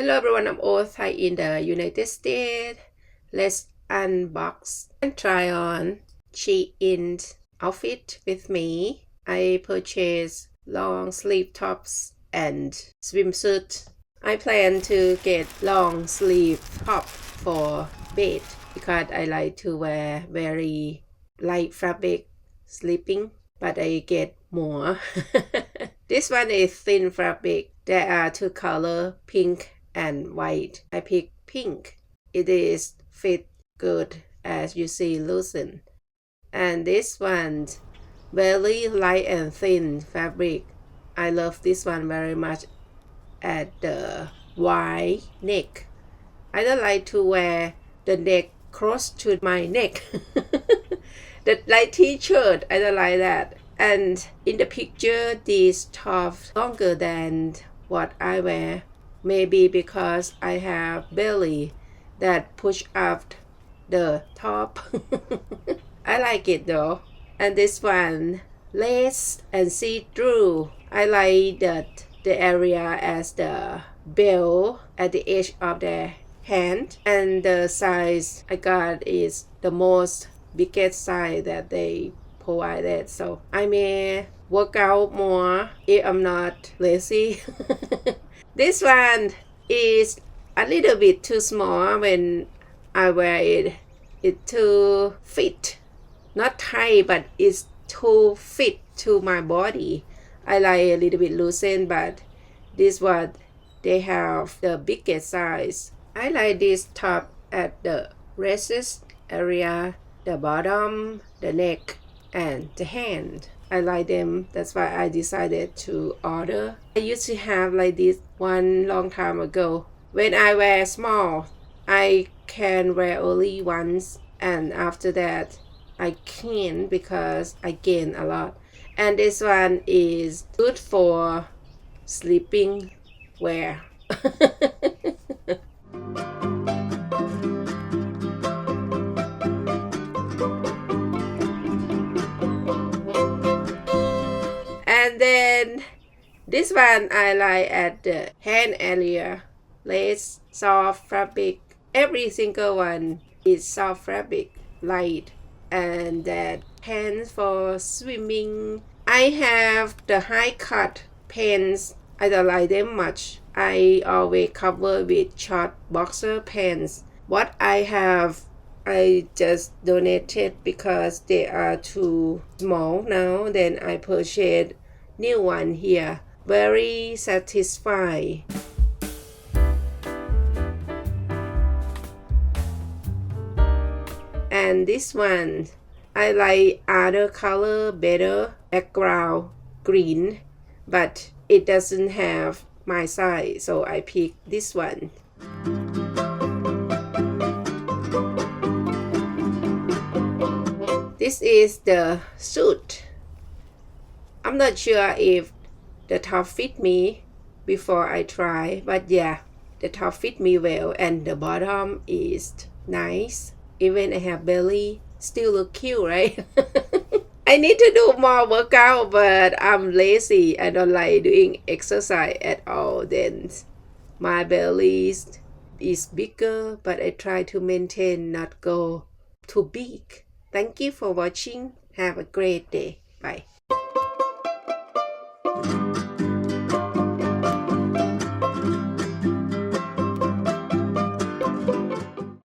Hello everyone, I'm Othai in the United States. Let's unbox and try on SHEIN outfit with me. I purchased long sleeve tops and swimsuit. I plan to get long sleeve top for bed because I like to wear very light fabric sleeping, but I get more. This one is thin fabric. There are two colors, pink and white. I pick pink. It is fit good, as you see, loosen. And this one, very light and thin fabric. I love this one very much at the wide neck. I don't like to wear the neck close to my neck. The light t-shirt, I don't like that. And in the picture, this top longer than what I wear. Maybe because I have belly that push up the top. I like it though. And this one, lace and see-through. I like that the area as the belt at the edge of the hand. And the size I got is the most biggest size that they provided. So I may work out more if I'm not lazy. This one is a little bit too small when I wear it. It's too fit. Not tight, but it's too fit to my body. I like a little bit loosened, but this one, they have the biggest size. I like this top at the wrist area, the bottom, the neck, and the hand. I like them. That's why I decided to order. I used to have like this one long time ago. When I wear small, I can wear only once, and after that I can't because I gain a lot. And this one is good for sleeping wear. And then this one I like at the hand area. Lace, soft fabric. Every single one is soft fabric, light. And that pants for swimming. I have the high cut pants. I don't like them much. I always cover with short boxer pants. What I have, I just donated because they are too small now. Then I purchased new one here. Very satisfied. And this one, I like other color better. Background green, but it doesn't have my size, so I pick this one. This is the suit. I'm not sure if the top fit me before I try, but yeah, the top fit me well, and the bottom is nice. Even I have belly, still look cute, right? I need to do more workout, but I'm lazy. I don't like doing exercise at all. Then my belly is bigger, but I try to maintain, not go too big. Thank you for watching. Have a great day. Bye.